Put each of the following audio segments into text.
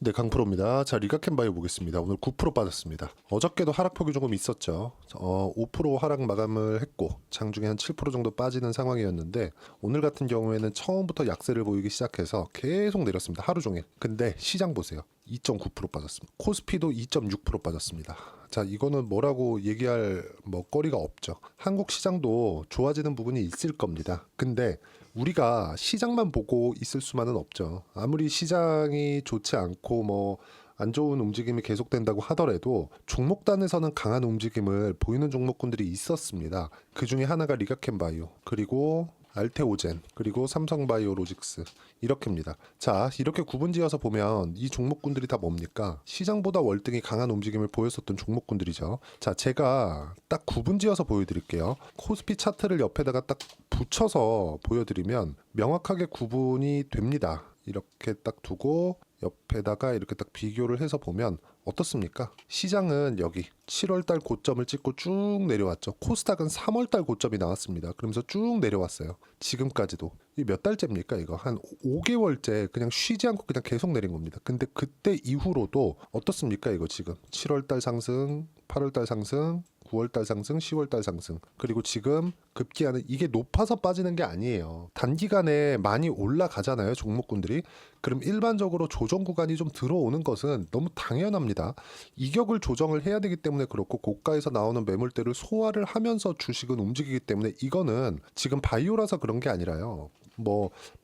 네, 강프로입니다. 자, 리가캔바이오 보겠습니다. 오늘 9% 빠졌습니다. 어저께도 하락폭이 조금 있었죠. 5% 하락 마감을 했고 장중에 한 7% 정도 빠지는 상황이었는데 오늘 같은 경우에는 처음부터 약세를 보이기 시작해서 계속 내렸습니다. 하루 종일. 근데 시장 보세요. 2.9% 빠졌습니다. 코스피도 2.6% 빠졌습니다. 자, 이거는 뭐라고 얘기할 거리가 없죠. 한국 시장도 좋아지는 부분이 있을 겁니다. 근데 우리가 시장만 보고 있을 수만은 없죠. 아무리 시장이 좋지 않고 안 좋은 움직임이 계속된다고 하더라도 종목단에서는 강한 움직임을 보이는 종목군들이 있었습니다. 그 중에 하나가 리가캔바이오, 그리고 알테오젠, 그리고 삼성바이오로직스 이렇게입니다. 자, 이렇게 구분지어서 보면 이 종목군들이 다 뭡니까? 시장보다 월등히 강한 움직임을 보였었던 종목군들이죠. 자, 제가 딱 구분지어서 보여드릴게요. 코스피 차트를 옆에다가 딱 붙여서 보여드리면 명확하게 구분이 됩니다. 이렇게 딱 두고 옆에다가 이렇게 딱 비교를 해서 보면 어떻습니까? 시장은 여기 7월달 고점을 찍고 쭉 내려왔죠. 코스닥은 3월달 고점이 나왔습니다. 그러면서 쭉 내려왔어요. 지금까지도. 이 몇 달째입니까? 이거 한 5개월째 그냥 쉬지 않고 그냥 계속 내린 겁니다. 근데 그때 이후로도 어떻습니까? 이거 지금 7월달 상승, 8월달 상승, 9월달 상승, 10월달 상승, 그리고 지금 급기야는 이게 높아서 빠지는 게 아니에요. 단기간에 많이 올라가잖아요, 종목군들이. 그럼 일반적으로 조정 구간이 좀 들어오는 것은 너무 당연합니다. 이격을 조정을 해야 되기 때문에 그렇고, 고가에서 나오는 매물대를 소화를 하면서 주식은 움직이기 때문에, 이거는 지금 바이오라서 그런 게 아니라요.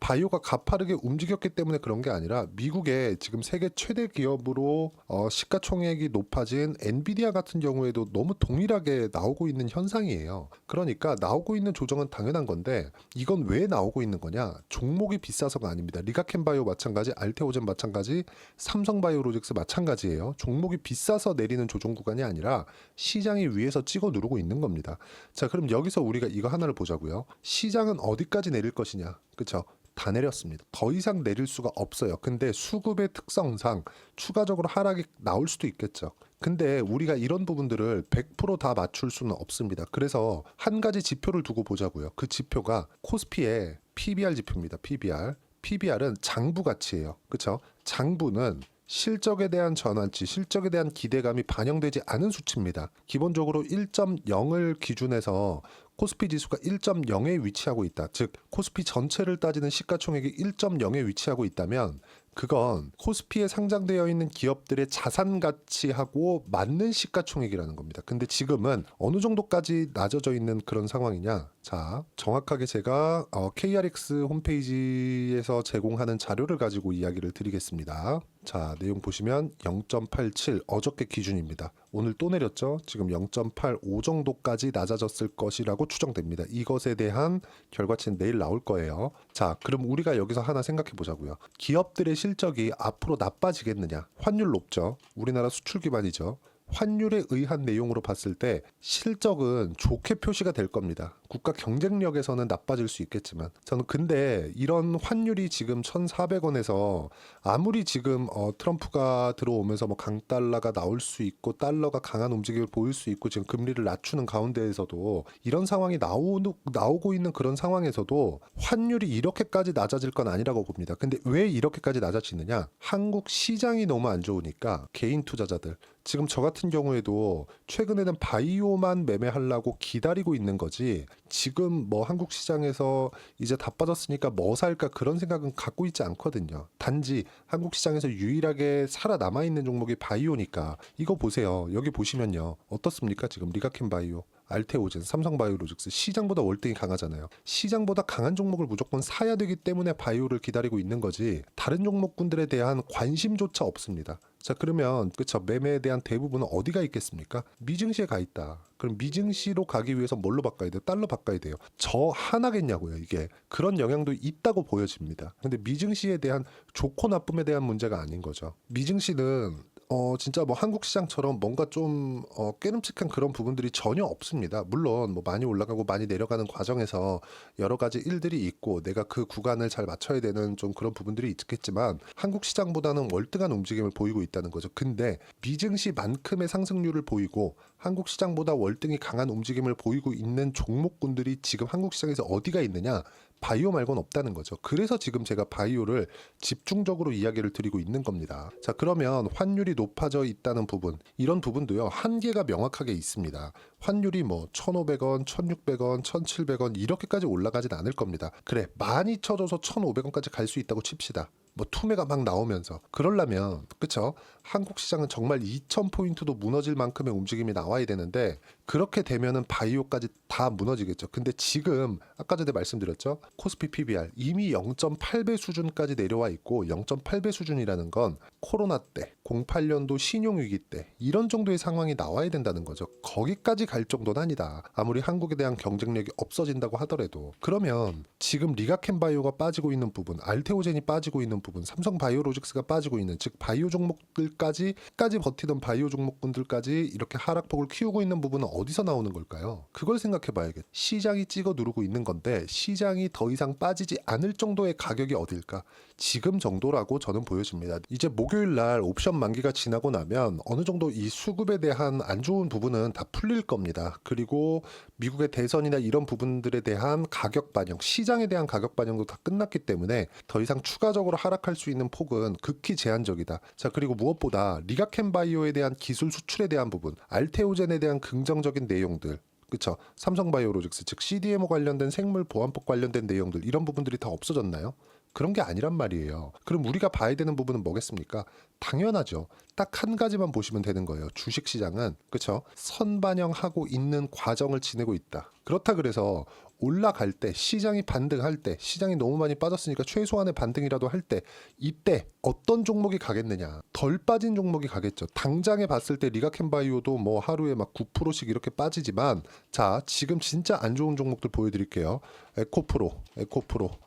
바이오가 가파르게 움직였기 때문에 그런 게 아니라, 미국의 지금 세계 최대 기업으로 시가총액이 높아진 엔비디아 같은 경우에도 너무 동일하게 나오고 있는 현상이에요. 그러니까 나오고 있는 조정은 당연한 건데, 이건 왜 나오고 있는 거냐? 종목이 비싸서가 아닙니다. 리가캔바이오 마찬가지, 알테오젠 마찬가지, 삼성바이오로직스 마찬가지예요. 종목이 비싸서 내리는 조정 구간이 아니라 시장이 위에서 찍어 누르고 있는 겁니다. 자, 그럼 여기서 우리가 이거 하나를 보자고요. 시장은 어디까지 내릴 것이냐? 그렇죠? 다 내렸습니다. 더 이상 내릴 수가 없어요. 근데 수급의 특성상 추가적으로 하락이 나올 수도 있겠죠. 근데 우리가 이런 부분들을 100%다 맞출 수는 없습니다. 그래서 한 가지 지표를 두고 보자고요. 그 지표가 코스피의 PBR 지표입니다. PBR. PBR은 장부 가치예요. 그렇죠? 장부는 실적에 대한 전환치, 실적에 대한 기대감이 반영되지 않은 수치입니다. 기본적으로 1.0을 기준해서 코스피 지수가 1.0에 위치하고 있다. 즉 코스피 전체를 따지는 시가총액이 1.0에 위치하고 있다면, 그건 코스피에 상장되어 있는 기업들의 자산 가치하고 맞는 시가총액이라는 겁니다. 근데 지금은 어느 정도까지 낮아져 있는 그런 상황이냐? 자, 정확하게 제가 KRX 홈페이지에서 제공하는 자료를 가지고 이야기를 드리겠습니다. 자, 내용 보시면 0.87 어저께 기준입니다. 오늘 또 내렸죠? 지금 0.85 정도까지 낮아졌을 것이라고 추정됩니다. 이것에 대한 결과치는 내일 나올 거예요. 자, 그럼 우리가 여기서 하나 생각해 보자고요. 기업들의 실적이 앞으로 나빠지겠느냐? 환율 높죠? 우리나라 수출 기반이죠. 환율에 의한 내용으로 봤을 때 실적은 좋게 표시가 될 겁니다. 국가 경쟁력에서는 나빠질 수 있겠지만, 저는 근데 이런 환율이 지금 1,400원에서 아무리 지금 트럼프가 들어오면서 강달러가 나올 수 있고 달러가 강한 움직임을 보일 수 있고 지금 금리를 낮추는 가운데에서도 이런 상황이 나오고 있는 그런 상황에서도 환율이 이렇게까지 낮아질 건 아니라고 봅니다. 근데 왜 이렇게까지 낮아지느냐? 한국 시장이 너무 안 좋으니까 개인 투자자들, 지금 저 같은 경우에도 최근에는 바이오만 매매하려고 기다리고 있는 거지, 지금 한국 시장에서 이제 다 빠졌으니까 뭐 살까 그런 생각은 갖고 있지 않거든요. 단지 한국 시장에서 유일하게 살아남아 있는 종목이 바이오니까. 이거 보세요. 여기 보시면요. 어떻습니까? 지금 리가캔바이오, 알테오젠, 삼성바이오로직스 시장보다 월등히 강하잖아요. 시장보다 강한 종목을 무조건 사야 되기 때문에 바이오를 기다리고 있는 거지, 다른 종목군들에 대한 관심조차 없습니다. 자, 그러면 그쵸, 매매에 대한 대부분은 어디가 있겠습니까? 미증시에 가 있다. 그럼 미증시로 가기 위해서 뭘로 바꿔야 돼요? 달러 바꿔야 돼요. 저 하나겠냐고요. 이게 그런 영향도 있다고 보여집니다. 근데 미증시에 대한 좋고 나쁨에 대한 문제가 아닌 거죠. 미증시는 진짜 한국 시장처럼 뭔가 좀 깨름칙한 그런 부분들이 전혀 없습니다. 물론 많이 올라가고 많이 내려가는 과정에서 여러 가지 일들이 있고 내가 그 구간을 잘 맞춰야 되는 좀 그런 부분들이 있겠지만, 한국 시장보다는 월등한 움직임을 보이고 있다는 거죠. 근데 미증시만큼의 상승률을 보이고 한국 시장보다 월등히 강한 움직임을 보이고 있는 종목군들이 지금 한국 시장에서 어디가 있느냐? 바이오 말고는 없다는 거죠. 그래서 지금 제가 바이오를 집중적으로 이야기를 드리고 있는 겁니다. 자, 그러면 환율이 높아져 있다는 부분, 이런 부분도요, 한계가 명확하게 있습니다. 환율이 뭐 1,500원, 1,600원, 1,700원 이렇게까지 올라가진 않을 겁니다. 그래, 많이 쳐줘서 1,500원까지 갈 수 있다고 칩시다. 뭐 투매가 막 나오면서 그러려면, 그쵸, 한국 시장은 정말 2,000포인트도 무너질 만큼의 움직임이 나와야 되는데, 그렇게 되면은 바이오까지 다 무너지겠죠. 근데 지금 아까 전에 말씀드렸죠, 코스피 PBR 이미 0.8배 수준까지 내려와 있고, 0.8배 수준이라는 건 코로나 때, 08년도 신용위기 때 이런 정도의 상황이 나와야 된다는 거죠. 거기까지 갈 정도는 아니다. 아무리 한국에 대한 경쟁력이 없어진다고 하더라도. 그러면 지금 리가켄바이오가 빠지고 있는 부분, 알테오젠이 빠지고 있는 부분, 삼성바이오로직스가 빠지고 있는, 즉 바이오 종목들까지 버티던 바이오 종목군들까지 이렇게 하락폭을 키우고 있는 부분은 어디서 나오는 걸까요? 그걸 생각해 봐야겠죠. 시장이 찍어 누르고 있는 건데, 시장이 더 이상 빠지지 않을 정도의 가격이 어딜까? 지금 정도라고 저는 보여집니다. 이제 목요일 날 옵션 만기가 지나고 나면 어느 정도 이 수급에 대한 안 좋은 부분은 다 풀릴 겁니다. 그리고 미국의 대선이나 이런 부분들에 대한 가격 반영, 시장에 대한 가격 반영도 다 끝났기 때문에 더 이상 추가적으로 하락할 수 있는 폭은 극히 제한적이다. 자, 그리고 무엇보다 리가켄바이오에 대한 기술 수출에 대한 부분, 알테오젠에 대한 긍정적인 내용들, 그쵸, 삼성바이오로직스 즉 CDMO 관련된 생물 보안법 관련된 내용들, 이런 부분들이 다 없어졌나요? 그런 게 아니란 말이에요. 그럼 우리가 봐야 되는 부분은 뭐겠습니까? 당연하죠. 딱 한 가지만 보시면 되는 거예요. 주식시장은, 그쵸, 선반영하고 있는 과정을 지내고 있다. 그렇다 그래서 올라갈 때, 시장이 반등할 때, 시장이 너무 많이 빠졌으니까 최소한의 반등이라도 할 때, 이때 어떤 종목이 가겠느냐? 덜 빠진 종목이 가겠죠. 당장에 봤을 때 리가켄바이오도 뭐 하루에 막 9%씩 이렇게 빠지지만, 자, 지금 진짜 안 좋은 종목들 보여드릴게요. 에코프로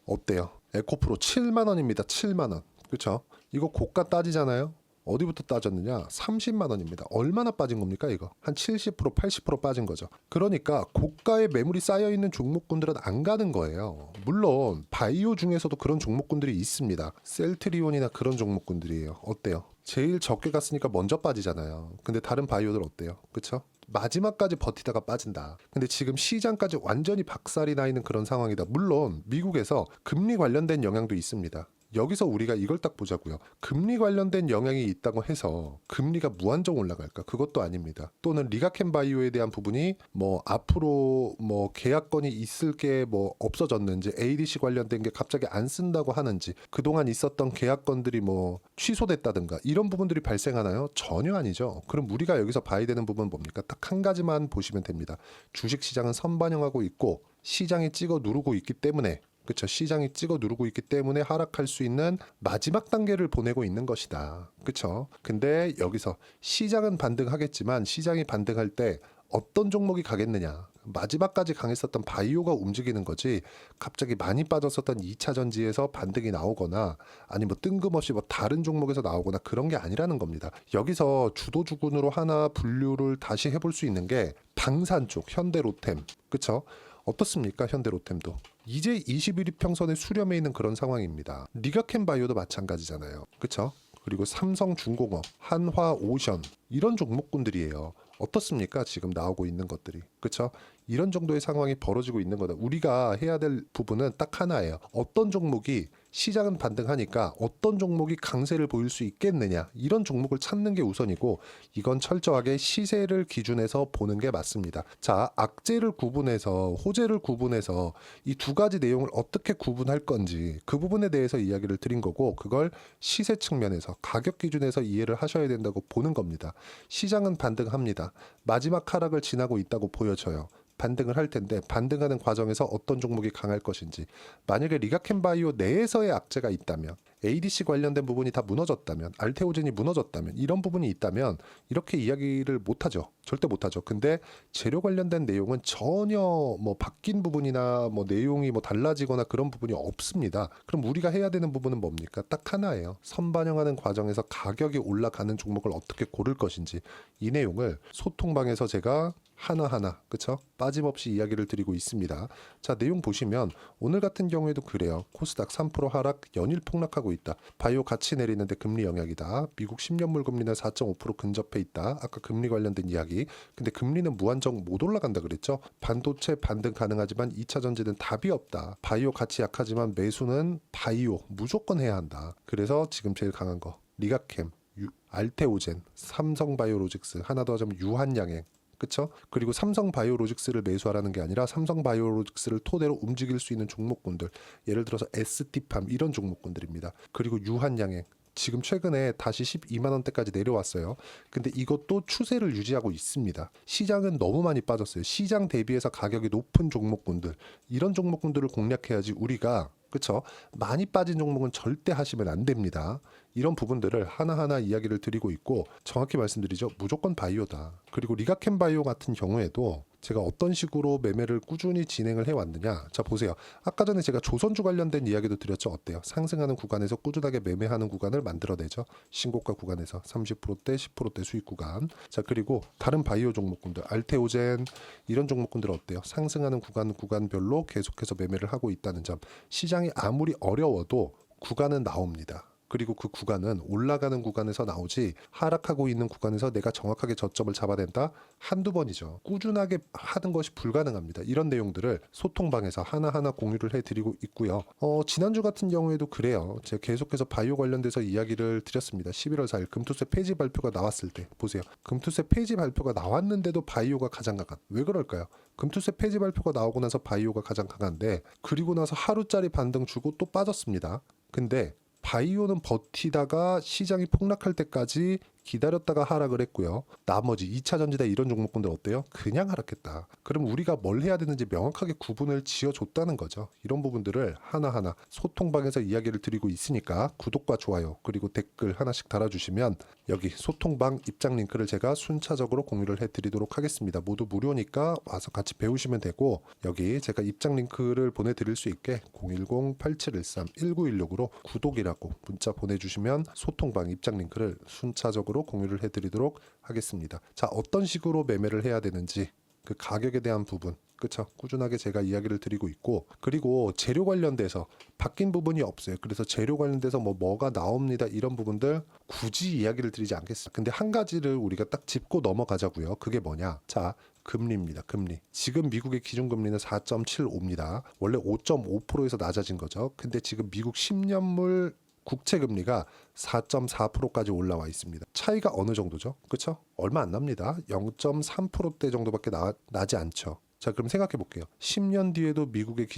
어때요? 에코프로 7만 원입니다. 7만 원. 그렇죠? 이거 고가 따지잖아요. 어디부터 따졌느냐? 30만 원입니다. 얼마나 빠진 겁니까, 이거? 한 70%, 80% 빠진 거죠. 그러니까 고가에 매물이 쌓여 있는 종목군들은 안 가는 거예요. 물론 바이오 중에서도 그런 종목군들이 있습니다. 셀트리온이나 그런 종목군들이에요. 어때요? 제일 적게 갔으니까 먼저 빠지잖아요. 근데 다른 바이오들 어때요? 그렇죠? 마지막까지 버티다가 빠진다. 근데 지금 시장까지 완전히 박살이 나 있는 그런 상황이다. 물론 미국에서 금리 관련된 영향도 있습니다. 여기서 우리가 이걸 딱 보자고요. 금리 관련된 영향이 있다고 해서 금리가 무한정 올라갈까? 그것도 아닙니다. 또는 리가켄바이오에 대한 부분이 뭐 앞으로 뭐 계약건이 있을 게 뭐 없어졌는지, ADC 관련된 게 갑자기 안 쓴다고 하는지, 그동안 있었던 계약건들이 뭐 취소됐다든가 이런 부분들이 발생하나요? 전혀 아니죠. 그럼 우리가 여기서 봐야 되는 부분은 뭡니까? 딱 한 가지만 보시면 됩니다. 주식시장은 선반영하고 있고 시장이 찍어 누르고 있기 때문에, 그렇죠, 시장이 찍어 누르고 있기 때문에 하락할 수 있는 마지막 단계를 보내고 있는 것이다. 그렇죠? 근데 여기서 시장은 반등하겠지만, 시장이 반등할 때 어떤 종목이 가겠느냐? 마지막까지 강했었던 바이오가 움직이는 거지, 갑자기 많이 빠졌었던 2차 전지에서 반등이 나오거나, 아니 뭐 뜬금없이 뭐 다른 종목에서 나오거나, 그런 게 아니라는 겁니다. 여기서 주도주군으로 하나 분류를 다시 해볼 수 있는 게 방산 쪽, 현대로템, 그렇죠? 어떻습니까? 현대로템도 이제 21이평선에 수렴해 있는 그런 상황입니다. 리가켄바이오도 마찬가지잖아요. 그렇죠? 그리고 삼성중공업, 한화오션, 이런 종목군들이에요. 어떻습니까? 지금 나오고 있는 것들이. 그렇죠? 이런 정도의 상황이 벌어지고 있는 거다. 우리가 해야 될 부분은 딱 하나예요. 어떤 종목이, 시장은 반등하니까 어떤 종목이 강세를 보일 수 있겠느냐, 이런 종목을 찾는 게 우선이고, 이건 철저하게 시세를 기준해서 보는 게 맞습니다. 자, 악재를 구분해서 호재를 구분해서 이 두 가지 내용을 어떻게 구분할 건지, 그 부분에 대해서 이야기를 드린 거고, 그걸 시세 측면에서 가격 기준에서 이해를 하셔야 된다고 보는 겁니다. 시장은 반등합니다. 마지막 하락을 지나고 있다고 보여져요. 반등을 할 텐데, 반등하는 과정에서 어떤 종목이 강할 것인지, 만약에 리가켄바이오 내에서의 악재가 있다면, ADC 관련된 부분이 다 무너졌다면, 알테오젠이 무너졌다면, 이런 부분이 있다면 이렇게 이야기를 못하죠. 절대 못하죠. 근데 재료 관련된 내용은 전혀 뭐 바뀐 부분이나 뭐 내용이 뭐 달라지거나 그런 부분이 없습니다. 그럼 우리가 해야 되는 부분은 뭡니까? 딱 하나예요. 선반영하는 과정에서 가격이 올라가는 종목을 어떻게 고를 것인지, 이 내용을 소통방에서 제가 하나하나 그쵸? 빠짐없이 이야기를 드리고 있습니다. 자, 내용 보시면 오늘 같은 경우에도 그래요. 코스닥 3% 하락, 연일 폭락하고 있다. 바이오 같이 내리는데 금리 영향이다. 미국 10년물 금리는 4.5% 근접해 있다. 아까 금리 관련된 이야기. 근데 금리는 무한정 못 올라간다 그랬죠. 반도체 반등 가능하지만 2차 전지는 답이 없다. 바이오 같이 약하지만 매수는 바이오 무조건 해야 한다. 그래서 지금 제일 강한 거 리가캠, 알테오젠, 삼성바이오로직스, 하나 더 하자면 유한양행. 그쵸? 그리고 삼성바이오로직스를 매수하라는 게 아니라 삼성바이오로직스를 토대로 움직일 수 있는 종목군들, 예를 들어서 ST팜 이런 종목군들입니다. 그리고 유한양행 지금 최근에 다시 12만 원대까지 내려왔어요. 근데 이것도 추세를 유지하고 있습니다. 시장은 너무 많이 빠졌어요. 시장 대비해서 가격이 높은 종목군들, 이런 종목군들을 공략해야지 우리가 그쵸? 많이 빠진 종목은 절대 하시면 안 됩니다. 이런 부분들을 하나하나 이야기를 드리고 있고 정확히 말씀드리죠. 무조건 바이오다. 그리고 리가캠 바이오 같은 경우에도 제가 어떤 식으로 매매를 꾸준히 진행을 해왔느냐. 자 보세요. 아까 전에 제가 조선주 관련된 이야기도 드렸죠. 어때요? 상승하는 구간에서 꾸준하게 매매하는 구간을 만들어내죠. 신고가 구간에서 30%대 10%대 수익 구간. 자 그리고 다른 바이오 종목군들 알테오젠 이런 종목군들 어때요? 상승하는 구간별로 계속해서 매매를 하고 있다는 점. 시장이 아무리 어려워도 구간은 나옵니다. 그리고 그 구간은 올라가는 구간에서 나오지 하락하고 있는 구간에서 내가 정확하게 저점을 잡아낸다? 한두 번이죠. 꾸준하게 하는 것이 불가능합니다. 이런 내용들을 소통방에서 하나하나 공유를 해드리고 있고요. 지난주 같은 경우에도 그래요. 제가 계속해서 바이오 관련돼서 이야기를 드렸습니다. 11월 4일 금투세 폐지 발표가 나왔을 때 보세요. 금투세 폐지 발표가 나왔는데도 바이오가 가장 강한. 왜 그럴까요? 금투세 폐지 발표가 나오고 나서 바이오가 가장 강한데 그리고 나서 하루짜리 반등 주고 또 빠졌습니다. 근데 바이오는 버티다가 시장이 폭락할 때까지 기다렸다가 하락을 했고요. 나머지 2차 전지다 이런 종목군들 어때요? 그냥 하락했다. 그럼 우리가 뭘 해야 되는지 명확하게 구분을 지어줬다는 거죠. 이런 부분들을 하나하나 소통방에서 이야기를 드리고 있으니까 구독과 좋아요 그리고 댓글 하나씩 달아주시면 여기 소통방 입장 링크를 제가 순차적으로 공유를 해드리도록 하겠습니다. 모두 무료니까 와서 같이 배우시면 되고 여기 제가 입장 링크를 보내드릴 수 있게 010-8713-1916으로 구독이라고 문자 보내주시면 소통방 입장 링크를 순차적으로 공유를 해드리도록 하겠습니다. 자, 어떤 식으로 매매를 해야 되는지 그 가격에 대한 부분 그쵸? 꾸준하게 제가 이야기를 드리고 있고 그리고 재료 관련돼서 바뀐 부분이 없어요. 그래서 재료 관련돼서 뭐가 나옵니다. 이런 부분들 굳이 이야기를 드리지 않겠습니다. 근데 한 가지를 우리가 딱 짚고 넘어가자고요. 그게 뭐냐? 자, 금리입니다. 금리. 지금 미국의 기준금리는 4.75입니다. 원래 5.5%에서 낮아진 거죠. 근데 지금 미국 10년물 국채 금리가 4.4%까지 올라와 있습니다. 차이가 어느 정도죠? 그렇죠? 얼마 안 납니다. 0.3%대 정도밖에 나지 않죠. 자, 그럼 생각해 볼게요. 10년 뒤에도 미국의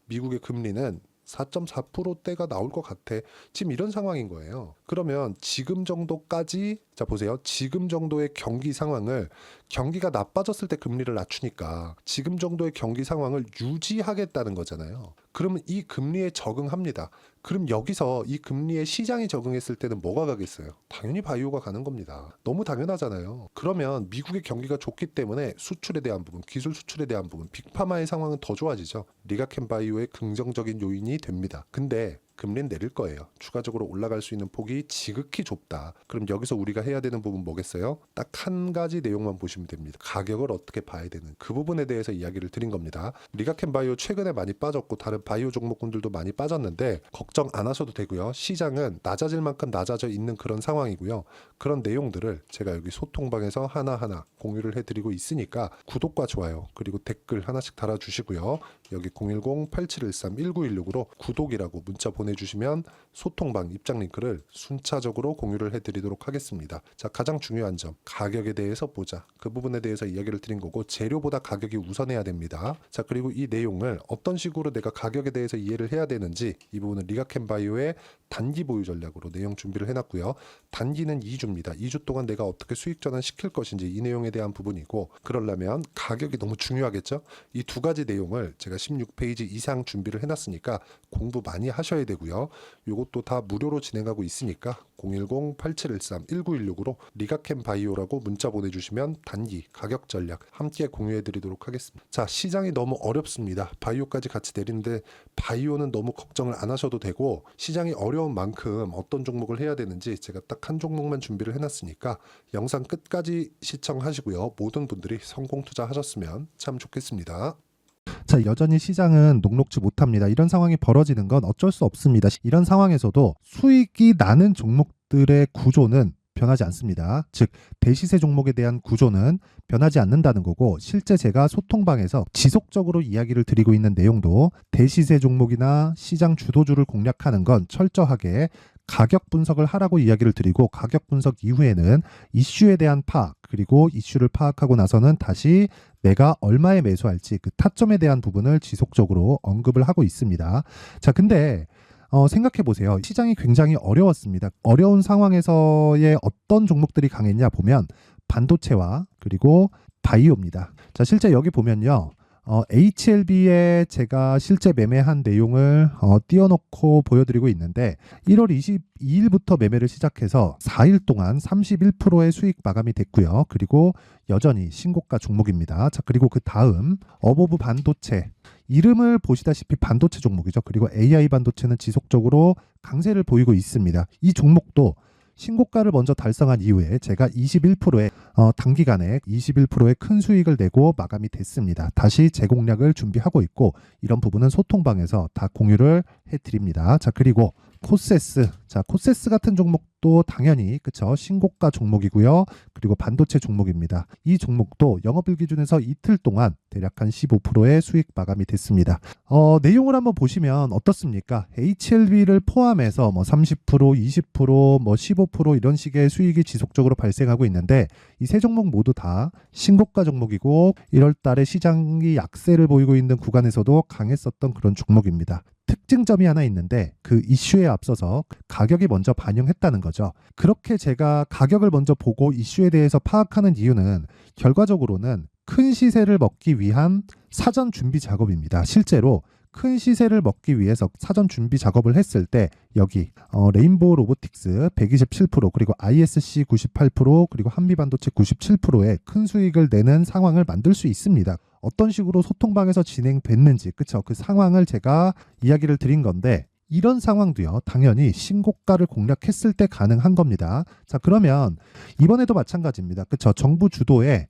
미국의 금리는 4.4%대가 나올 것 같아. 지금 이런 상황인 거예요. 그러면 지금 정도까지 자 보세요. 지금 정도의 경기 상황을 경기가 나빠졌을 때 금리를 낮추니까 지금 정도의 경기 상황을 유지하겠다는 거잖아요. 그러면 이 금리에 적응합니다. 그럼 여기서 이 금리에 시장이 적응했을 때는 뭐가 가겠어요? 당연히 바이오가 가는 겁니다. 너무 당연하잖아요. 그러면 미국의 경기가 좋기 때문에 수출에 대한 부분, 기술 수출에 대한 부분, 빅파마의 상황은 더 좋아지죠. 리가캠 바이오의 긍정적인 요인이 됩니다. 근데 금리는 내릴 거예요. 추가적으로 올라갈 수 있는 폭이 지극히 좁다. 그럼 여기서 우리가 해야 되는 부분 뭐겠어요? 딱 한 가지 내용만 보시면 됩니다. 가격을 어떻게 봐야 되는 그 부분에 대해서 이야기를 드린 겁니다. 리가캠 바이오 최근에 많이 빠졌고 다른 바이오 종목군들도 많이 빠졌는데 걱정 안 하셔도 되고요. 시장은 낮아질 만큼 낮아져 있는 그런 상황이고요. 그런 내용들을 제가 여기 소통방에서 하나하나 공유를 해드리고 있으니까 구독과 좋아요 그리고 댓글 하나씩 달아주시고요. 여기 010-8713-1916으로 구독이라고 문자 보내주시면 소통방 입장 링크를 순차적으로 공유를 해드리도록 하겠습니다. 자, 가장 중요한 점 가격에 대해서 보자. 그 부분에 대해서 이야기를 드린 거고 재료보다 가격이 우선해야 됩니다. 자, 그리고 이 내용을 어떤 식으로 내가 가격에 대해서 이해를 해야 되는지 이 부분은 리가캠 바이오의 단기 보유 전략으로 내용 준비를 해놨고요. 단기는 2주입니다. 2주 동안 내가 어떻게 수익 전환 시킬 것인지 이 내용에 대한 부분이고 그러려면 가격이 너무 중요하겠죠. 이 두 가지 내용을 제가 16페이지 이상 준비를 해놨으니까 공부 많이 하셔야 되고 되고요. 요것도 다 무료로 진행하고 있으니까 010-8713-1916으로 리가캠 바이오라고 문자 보내주시면 단기 가격 전략 함께 공유해드리도록 하겠습니다. 자, 시장이 너무 어렵습니다. 바이오까지 같이 내리는데 바이오는 너무 걱정을 안 하셔도 되고, 시장이 어려운 만큼 어떤 종목을 해야 되는지 제가 딱 한 종목만 준비를 해놨으니까 영상 끝까지 시청하시고요. 모든 분들이 성공 투자하셨으면 참 좋겠습니다. 자, 여전히 시장은 녹록지 못합니다. 이런 상황이 벌어지는 건 어쩔 수 없습니다. 이런 상황에서도 수익이 나는 종목들의 구조는 변하지 않습니다. 즉, 대시세 종목에 대한 구조는 변하지 않는다는 거고, 실제 제가 소통방에서 지속적으로 이야기를 드리고 있는 내용도 대시세 종목이나 시장 주도주를 공략하는 건 철저하게 가격 분석을 하라고 이야기를 드리고, 가격 분석 이후에는 이슈에 대한 파악, 그리고 이슈를 파악하고 나서는 다시 내가 얼마에 매수할지 그 타점에 대한 부분을 지속적으로 언급을 하고 있습니다. 자, 근데 생각해 보세요. 시장이 굉장히 어려웠습니다. 어려운 상황에서의 어떤 종목들이 강했냐 보면 반도체와 그리고 바이오입니다. 자, 실제 여기 보면요. HLB에 제가 실제 매매한 내용을 띄워놓고 보여드리고 있는데, 1월 22일부터 매매를 시작해서 4일 동안 31%의 수익 마감이 됐고요. 그리고 여전히 신고가 종목입니다. 자, 그리고 그 다음 어보브 반도체, 이름을 보시다시피 반도체 종목이죠. 그리고 AI 반도체는 지속적으로 강세를 보이고 있습니다. 이 종목도 신고가를 먼저 달성한 이후에 제가 21%의 단기간에 21%의 큰 수익을 내고 마감이 됐습니다. 다시 재공략을 준비하고 있고, 이런 부분은 소통방에서 다 공유를 해드립니다. 자, 그리고 코세스. 자, 코세스 같은 종목도 당연히 그쵸, 신고가 종목이고요. 그리고 반도체 종목입니다. 이 종목도 영업일 기준에서 이틀 동안 대략 한 15%의 수익 마감이 됐습니다. 내용을 한번 보시면 어떻습니까? HLB를 포함해서 30%, 20%, 15% 이런 식의 수익이 지속적으로 발생하고 있는데, 이 세 종목 모두 다 신고가 종목이고 1월 달에 시장이 약세를 보이고 있는 구간에서도 강했었던 그런 종목입니다. 특징점이 하나 있는데, 그 이슈에 앞서서 가격이 먼저 반영했다는 거죠. 그렇게 제가 가격을 먼저 보고 이슈에 대해서 파악하는 이유는 결과적으로는 큰 시세를 먹기 위한 사전 준비 작업입니다. 실제로 큰 시세를 먹기 위해서 사전 준비 작업을 했을 때 여기 레인보우 로보틱스 127%, 그리고 ISC 98%, 그리고 한미반도체 97%의 큰 수익을 내는 상황을 만들 수 있습니다. 어떤 식으로 소통방에서 진행됐는지, 그쵸? 그 상황을 제가 이야기를 드린 건데, 이런 상황도요, 당연히 신고가를 공략했을 때 가능한 겁니다. 자, 그러면 이번에도 마찬가지입니다. 그쵸? 정부 주도의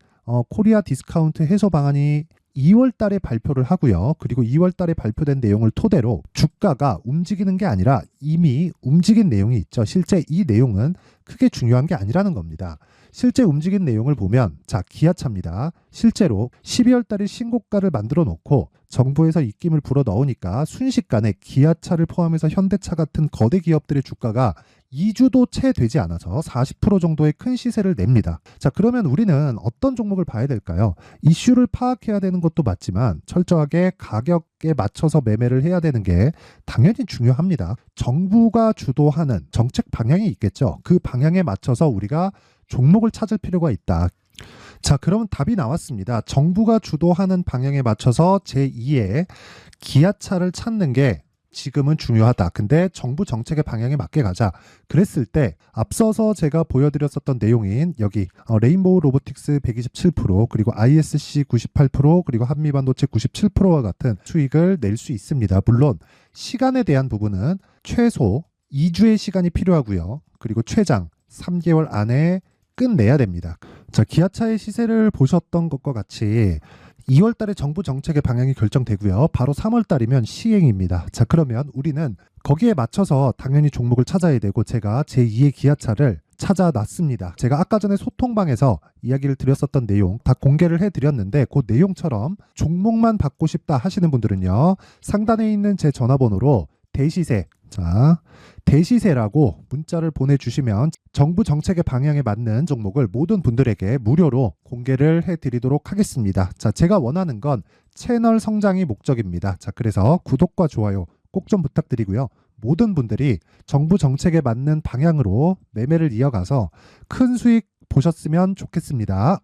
코리아 디스카운트 해소 방안이 2월 달에 발표를 하고요. 그리고 2월 달에 발표된 내용을 토대로 주가가 움직이는 게 아니라 이미 움직인 내용이 있죠. 실제 이 내용은 크게 중요한 게 아니라는 겁니다. 실제 움직인 내용을 보면, 자, 기아차입니다. 실제로 12월 달에 신고가를 만들어 놓고 정부에서 입김을 불어 넣으니까 순식간에 기아차를 포함해서 현대차 같은 거대 기업들의 주가가 2주도 채 되지 않아서 40% 정도의 큰 시세를 냅니다. 자, 그러면 우리는 어떤 종목을 봐야 될까요? 이슈를 파악해야 되는 것도 맞지만 철저하게 가격에 맞춰서 매매를 해야 되는 게 당연히 중요합니다. 정부가 주도하는 정책 방향이 있겠죠. 그 방향에 맞춰서 우리가 종목을 찾을 필요가 있다. 자, 그러면 답이 나왔습니다. 정부가 주도하는 방향에 맞춰서 제2의 기아차를 찾는 게 지금은 중요하다. 근데 정부 정책의 방향에 맞게 가자. 그랬을 때 앞서서 제가 보여드렸었던 내용인 여기 레인보우 로보틱스 127%, 그리고 ISC 98%, 그리고 한미반도체 97%와 같은 수익을 낼 수 있습니다. 물론 시간에 대한 부분은 최소 2주의 시간이 필요하고요. 그리고 최장 3개월 안에 끝내야 됩니다. 자, 기아차의 시세를 보셨던 것과 같이 2월 달에 정부 정책의 방향이 결정되고요. 바로 3월 달이면 시행입니다. 자, 그러면 우리는 거기에 맞춰서 당연히 종목을 찾아야 되고, 제가 제2의 기아차를 찾아놨습니다. 제가 아까 전에 소통방에서 이야기를 드렸었던 내용 다 공개를 해드렸는데, 그 내용처럼 종목만 받고 싶다 하시는 분들은요, 상단에 있는 제 전화번호로 대시세, 자, 대시세라고 문자를 보내주시면 정부 정책의 방향에 맞는 종목을 모든 분들에게 무료로 공개를 해드리도록 하겠습니다. 자, 제가 원하는 건 채널 성장이 목적입니다. 자, 그래서 구독과 좋아요 꼭 좀 부탁드리고요. 모든 분들이 정부 정책에 맞는 방향으로 매매를 이어가서 큰 수익 보셨으면 좋겠습니다.